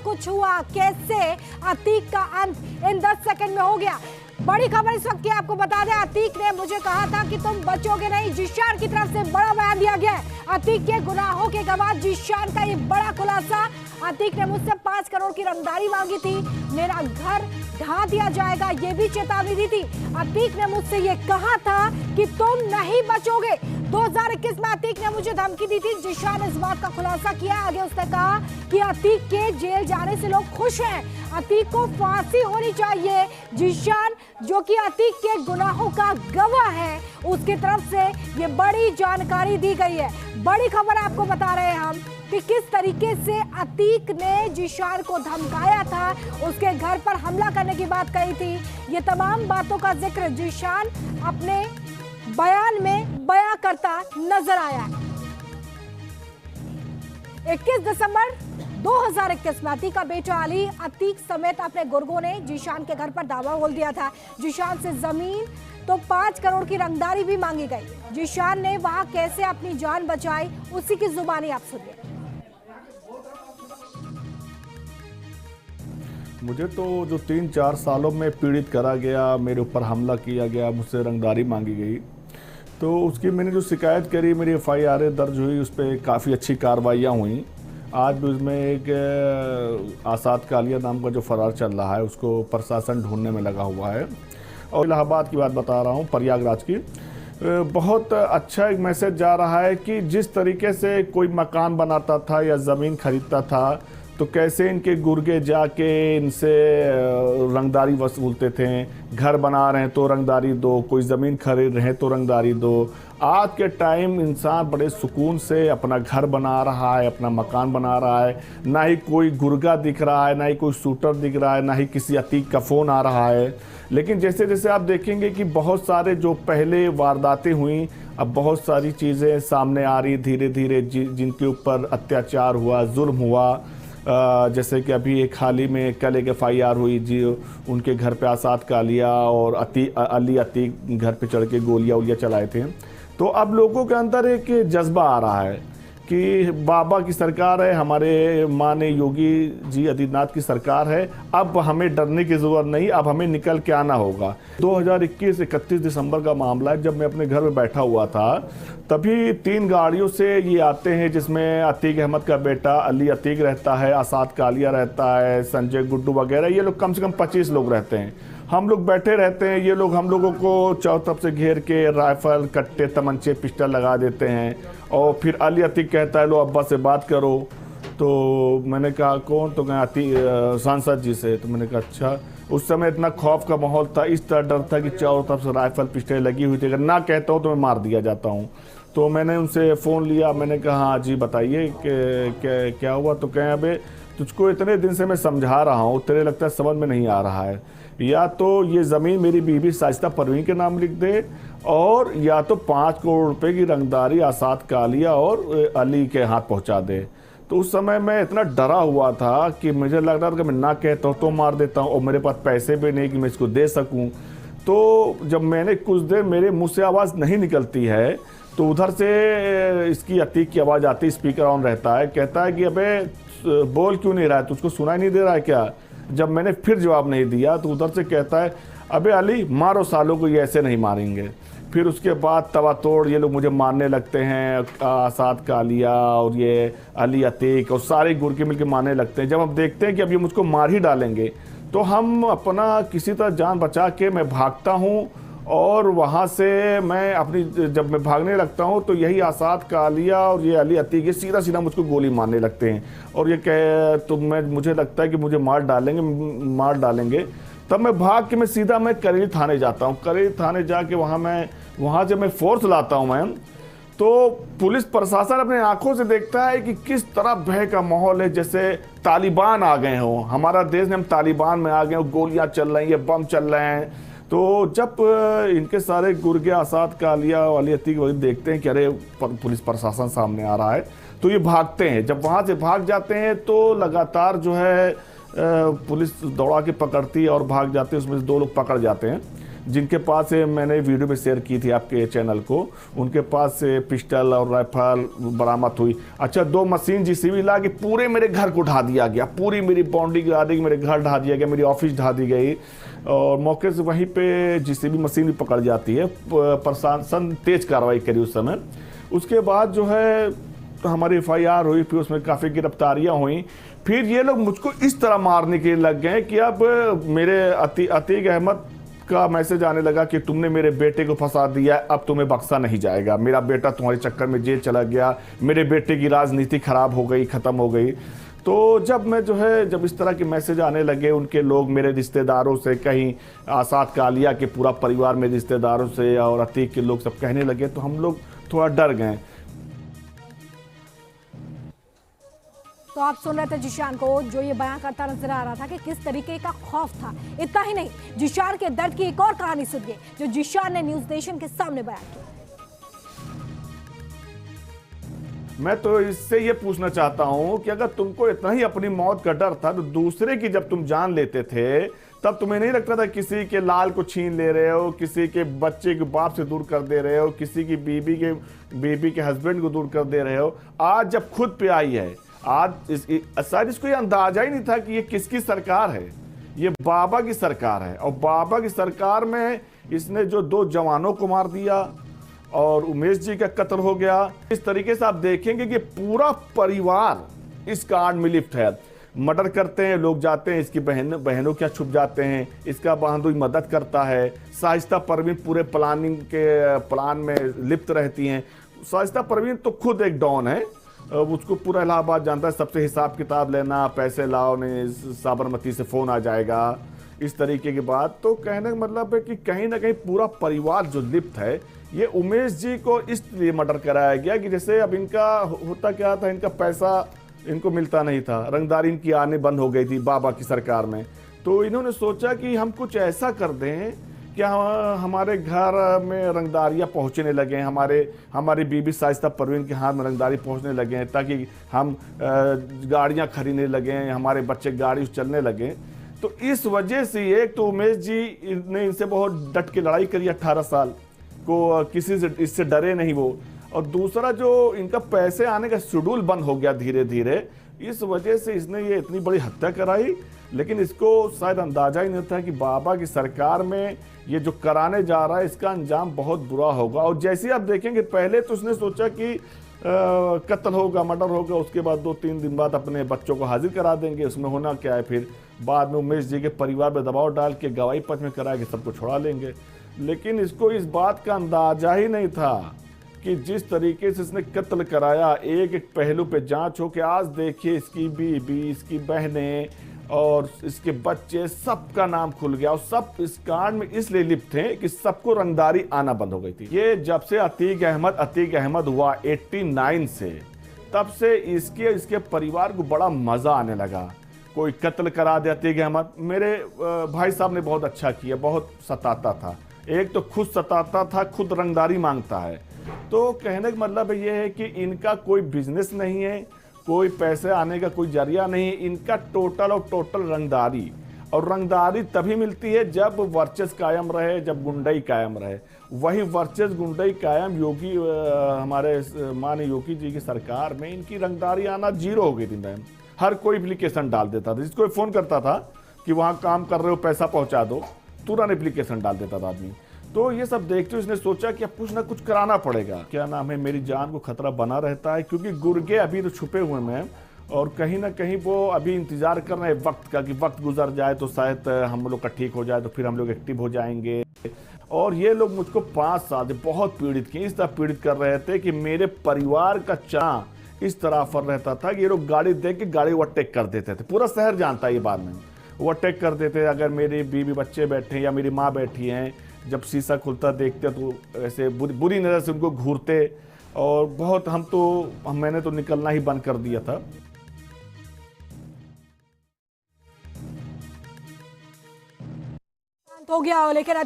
कुछ हुआ, कैसे अतीक का अंत इन 10 सेकंड में हो गया। बड़ी खबर इस वक्त की आपको बता दें, अतीक ने मुझे कहा था कि तुम बचोगे नहीं। जिशान की तरफ से बड़ा बयान दिया गया है। अतीक के गुनाहों के गवाह जिशान का ये बड़ा खुलासा। अतीक ने मुझसे 5 करोड़ की रंगदारी मांगी थी, मेरा घर ढा दिया जाएगा, ये भी चेतावनी दी थी। अतीक ने मुझसे ये कहा था कि तुम नहीं बचोगे। 2021 में अतीक ने मुझे धमकी दी थी। जिशान इस बात का खुलासा किया। आगे उसने कहा कि अतीक के जेल जाने से लोग खुश हैं, अतीक को फांसी होनी चाहिए। जिशान जो कि अतीक के गुनाहों का गवाह है, उसकी तरफ से ये बड़ी जानकारी दी गई है। बड़ी खबर आपको बता रहे हैं हम कि किस तरीके से अतीक ने जिशान को धमकाया था, उसके घर पर हमला करने की बात कही थी। ये तमाम बातों का जिक्र जिशान अपने बयान में बयां करता नजर आया है। 21 दिसंबर 2021 में अतीक का बेटा अली अतीक समेत अपने गुर्गों ने जिशान के घर पर दावा बोल दिया था। जिशान से जमीन तो 5 करोड़ की रंगदारी भी मांगी गई। जिशान ने वहां कैसे अपनी जान बचाई, उसी की जुबानी आप सुनिए। मुझे तो जो 3-4 सालों में पीड़ित करा गया, मेरे ऊपर हमला किया गया, मुझसे रंगदारी मांगी गई, तो उसकी मैंने जो शिकायत करी, मेरी FIR दर्ज हुई, उस पर काफ़ी अच्छी कार्रवाइयाँ हुई। आज भी उसमें एक आसाद कालिया नाम का जो फरार चल रहा है, उसको प्रशासन ढूंढने में लगा हुआ है। और इलाहाबाद की बात बता रहा हूँ, प्रयागराज की। बहुत अच्छा एक मैसेज जा रहा है कि जिस तरीके से कोई मकान बनाता था या ज़मीन खरीदता था, तो कैसे इनके गुर्गे जाके इनसे रंगदारी वसूलते थे। घर बना रहे हैं तो रंगदारी दो, कोई ज़मीन खरीद रहे हैं तो रंगदारी दो। आज के टाइम इंसान बड़े सुकून से अपना घर बना रहा है, अपना मकान बना रहा है, ना ही कोई गुर्गा दिख रहा है, ना ही कोई शूटर दिख रहा है, ना ही किसी अतीक का फ़ोन आ रहा है। लेकिन जैसे जैसे आप देखेंगे कि बहुत सारे जो पहले वारदातें हुई, अब बहुत सारी चीज़ें सामने आ रही धीरे धीरे, जिनके ऊपर अत्याचार हुआ, जुल्म हुआ। जैसे कि अभी एक हाल ही में कल एक FIR हुई जी, उनके घर पे आसाद कालिया और अली अतीक घर पे चढ़ के गोलियाँ चलाए थे। तो अब लोगों के अंदर एक जज्बा आ रहा है कि बाबा की सरकार है, हमारे माननीय योगी जी आदित्यनाथ की सरकार है, अब हमें डरने की ज़रूरत नहीं, अब हमें निकल के आना होगा। 2021 31 दिसंबर का मामला है, जब मैं अपने घर में बैठा हुआ था, तभी 3 गाड़ियों से ये आते हैं, जिसमें अतीक अहमद का बेटा अली अतीक रहता है, आसाद कालिया रहता है, संजय गुड्डू वगैरह, ये लोग कम से कम 25 लोग रहते हैं। हम लोग बैठे रहते हैं, ये लोग हम लोगों को चारों तरफ से घेर के राइफल, कट्टे, तमंचे, पिस्टल लगा देते हैं। और फिर अली अतीक कहता है लो अब्बा से बात करो। तो मैंने कहा कौन? तो कहा सांसद जी से। तो मैंने कहा अच्छा। उस समय इतना खौफ का माहौल था, इस तरह डर था कि चारों तरफ से राइफल, पिस्टल लगी हुई थी, अगर ना कहता हूँ तो मैं मार दिया जाता हूँ। तो मैंने उनसे फ़ोन लिया, मैंने कहा हाँ जी बताइए कि क्या हुआ? तो कहें अबे तुझको इतने दिन से मैं समझा रहा हूँ, तेरे लगता है समझ में नहीं आ रहा है, या तो ये ज़मीन मेरी बीबी साजिदा परवीन के नाम लिख दे, और या तो 5 करोड़ रुपए की रंगदारी आसाद कालिया और अली के हाथ पहुंचा दे। तो उस समय मैं इतना डरा हुआ था कि मुझे लग रहा था कि मैं ना कहता हूँ तो मार देता हूँ, और मेरे पास पैसे भी नहीं कि मैं इसको दे सकूँ। तो जब मैंने कुछ देर, मेरे मुँह से आवाज़ नहीं निकलती है, तो उधर से इसकी अतीक की आवाज़ आती, स्पीकर ऑन रहता है, कहता है कि अबे बोल क्यों नहीं रहा है, तुझको सुनाई नहीं दे रहा है क्या? जब मैंने फिर जवाब नहीं दिया तो उधर से कहता है अबे अली मारो सालों को, ये ऐसे नहीं मारेंगे। फिर उसके बाद तवा तोड़ ये लोग मुझे मारने लगते हैं, आसाद कालिया और ये अली अतीक और सारे गुर्गे मिलकर मारने लगते हैं। जब हम देखते हैं कि अब ये मुझको मार ही डालेंगे, तो हम अपना किसी तरह जान बचा के मैं भागता हूँ, और वहाँ से मैं अपनी, जब मैं भागने लगता हूँ तो यही आसाद कालिया और ये अली अतीक ये सीधा सीधा मुझको गोली मारने लगते हैं, और ये कहे तो मुझे लगता है कि मुझे मार डालेंगे। तब मैं भाग के सीधा करेली थाने जाता हूँ। करेली थाने जाके वहाँ जब मैं फोर्स लाता हूँ मैं, तो पुलिस प्रशासन अपने आंखों से देखता है कि किस तरह भय का माहौल है, जैसे तालिबान आ गए हों, हमारा देश में हम तालिबान में आ गए हों, गोलियाँ चल रही हैं, बम चल रहे हैं। तो जब इनके सारे गुर्गे आसाद कालिया अली अतीक वही देखते हैं कि अरे पुलिस प्रशासन सामने आ रहा है, तो ये भागते हैं। जब वहाँ से भाग जाते हैं तो लगातार जो है पुलिस दौड़ा के पकड़ती है और भाग जाते हैं, उसमें से 2 लोग पकड़ जाते हैं। जिनके पास से मैंने वीडियो में शेयर की थी आपके चैनल को, उनके पास से पिस्टल और राइफल बरामद हुई। अच्छा, 2 मशीन जेसीबी ला के पूरे मेरे घर को ढा दिया गया, पूरी मेरी बाउंड्री गिरा दी, मेरे घर ढा दिया गया, मेरी ऑफिस ढा दी गई और मौके से वहीं पे जेसीबी मशीन भी पकड़ जाती है। प्रशासन तेज कार्रवाई करी उस समय। उसके बाद जो है तो हमारी FIR हुई, फिर उसमें काफ़ी गिरफ्तारियां हुई। फिर ये लोग मुझको इस तरह मारने के लग गए कि अब मेरे अतीक अहमद का मैसेज आने लगा कि तुमने मेरे बेटे को फंसा दिया, अब तुम्हें बख्शा नहीं जाएगा, मेरा बेटा तुम्हारे चक्कर में जेल चला गया, मेरे बेटे की राजनीति खराब हो गई, ख़त्म हो गई। तो जब इस तरह के मैसेज आने लगे उनके लोग, मेरे रिश्तेदारों से, कहीं आसाद कालिया के पूरा परिवार मेरे रिश्तेदारों से और अतीक के लोग सब कहने लगे, तो हम लोग थोड़ा डर गए। तो आप सुन रहे थे जिशान को, जो ये बयान करता नजर आ रहा था कि किस तरीके का खौफ था। इतना ही नहीं, जिशान के दर्द की एक और कहानी सुनिए जो जिशान ने न्यूज नेशन के सामने बयान की। मैं तो इससे ये पूछना चाहता हूं कि अगर तुमको इतना ही अपनी मौत का डर था तो दूसरे की जब तुम जान लेते थे तब तुम्हें नहीं लगता था किसी के लाल को छीन ले रहे हो, किसी के बच्चे के बाप से दूर कर दे रहे हो, किसी की बीबी के हस्बैंड को दूर कर दे रहे हो। आज जब खुद पे आई है, आज शायद इसको ये अंदाजा ही नहीं था कि ये किसकी सरकार है, ये बाबा की सरकार है। और बाबा की सरकार में इसने जो 2 जवानों को मार दिया और उमेश जी का कत्ल हो गया। इस तरीके से आप देखेंगे कि पूरा परिवार इस कांड में लिप्त है। मर्डर करते हैं लोग, जाते हैं, इसकी बहनों क्या छुप जाते हैं, इसका बहादुरी मदद करता है। शाइस्ता परवीन पूरे प्लान में लिप्त रहती हैं। शाइस्ता परवीन तो खुद एक डॉन है, उसको पूरा इलाहाबाद जानता है, सबसे हिसाब किताब लेना, पैसे लाओ नहीं साबरमती से फ़ोन आ जाएगा, इस तरीके की बात। तो कहने का मतलब है कि कहीं ना कहीं पूरा परिवार जो लिप्त है। ये उमेश जी को इसलिए मर्डर कराया गया कि जैसे अब इनका होता क्या था, इनका पैसा इनको मिलता नहीं था, रंगदारी इनकी आने बंद हो गई थी बाबा की सरकार में। तो इन्होंने सोचा कि हम कुछ ऐसा कर दें कि हमारे घर में रंगदारियाँ पहुँचने लगे, हमारी बीबी शाइस्ता परवीन के हाथ में रंगदारी पहुँचने लगे, ताकि हम गाड़ियाँ खरीदने लगे, हमारे बच्चे गाड़ी चलने लगे। तो इस वजह से एक तो उमेश जी ने इनसे बहुत डट के लड़ाई करी, 18 साल को किसी से इससे डरे नहीं वो। और दूसरा जो इनका पैसे आने का शेड्यूल बंद हो गया धीरे धीरे, इस वजह से इसने ये इतनी बड़ी हत्या कराई। लेकिन इसको शायद अंदाजा ही नहीं था कि बाबा की सरकार में ये जो कराने जा रहा है इसका अंजाम बहुत बुरा होगा। और जैसे आप देखेंगे, पहले तो उसने सोचा कि कत्ल होगा, मर्डर होगा, उसके बाद 2-3 दिन बाद अपने बच्चों को हाजिर करा देंगे, उसमें होना क्या है। फिर बाद में उमेश जी के परिवार पर दबाव डाल के गवाही पक्ष में करा के सबको छोड़ा लेंगे। लेकिन इसको इस बात का अंदाजा ही नहीं था कि जिस तरीके से इसने कत्ल कराया, एक एक पहलू पे जांच हो के आज देखिए इसकी बीबी, इसकी बहनें और इसके बच्चे, सबका नाम खुल गया। और सब इस कांड में इसलिए लिप्त थे कि सबको रंगदारी आना बंद हो गई थी। ये जब से अतीक अहमद हुआ 89 से, तब से इसके परिवार को बड़ा मजा आने लगा। कोई कत्ल करा दे अतीक अहमद। मेरे भाई साहब ने बहुत अच्छा किया, बहुत सताता था, एक तो खुद सताता था, खुद रंगदारी मांगता है। तो कहने का मतलब ये है कि इनका कोई बिजनेस नहीं है, कोई पैसे आने का कोई जरिया नहीं, इनका टोटल रंगदारी। और रंगदारी तभी मिलती है जब वर्चस्व कायम रहे, जब गुंडई कायम रहे। वही वर्चस्व गुंडई कायम हमारे माननीय योगी जी की सरकार में इनकी रंगदारी आना जीरो हो गई थी मैम। हर कोई एप्लीकेशन डाल देता था, जिसको फ़ोन करता था कि वहाँ काम कर रहे हो, पैसा पहुँचा दो, तुरंत एप्लीकेशन डाल देता था आदमी। तो ये सब देखते हुए इसने सोचा कि अब कुछ ना कुछ कराना पड़ेगा। क्या नाम है, मेरी जान को खतरा बना रहता है, क्योंकि गुर्गे अभी तो छुपे हुए हैं और कहीं ना कहीं वो अभी इंतजार कर रहे हैं वक्त का कि वक्त गुजर जाए तो शायद हम लोग का ठीक हो जाए, तो फिर हम लोग एक्टिव हो जाएंगे। और ये लोग मुझको 5 साल से बहुत पीड़ित किए, इस तरह पीड़ित कर रहे थे कि मेरे परिवार का चाह इस तरह फर रहता था कि ये लोग गाड़ी देख के गाड़ी ओवरटेक कर देते थे। पूरा शहर जानता है ये बात में, ओवरटेक कर देते। अगर मेरी बीवी बच्चे बैठे हैं या मेरी माँ बैठी हैं, जब शीशा खुलता देखते तो ऐसे बुरी नज़र से उनको घूरते। और बहुत मैंने तो निकलना ही बंद कर दिया था। हो गया, लेकिन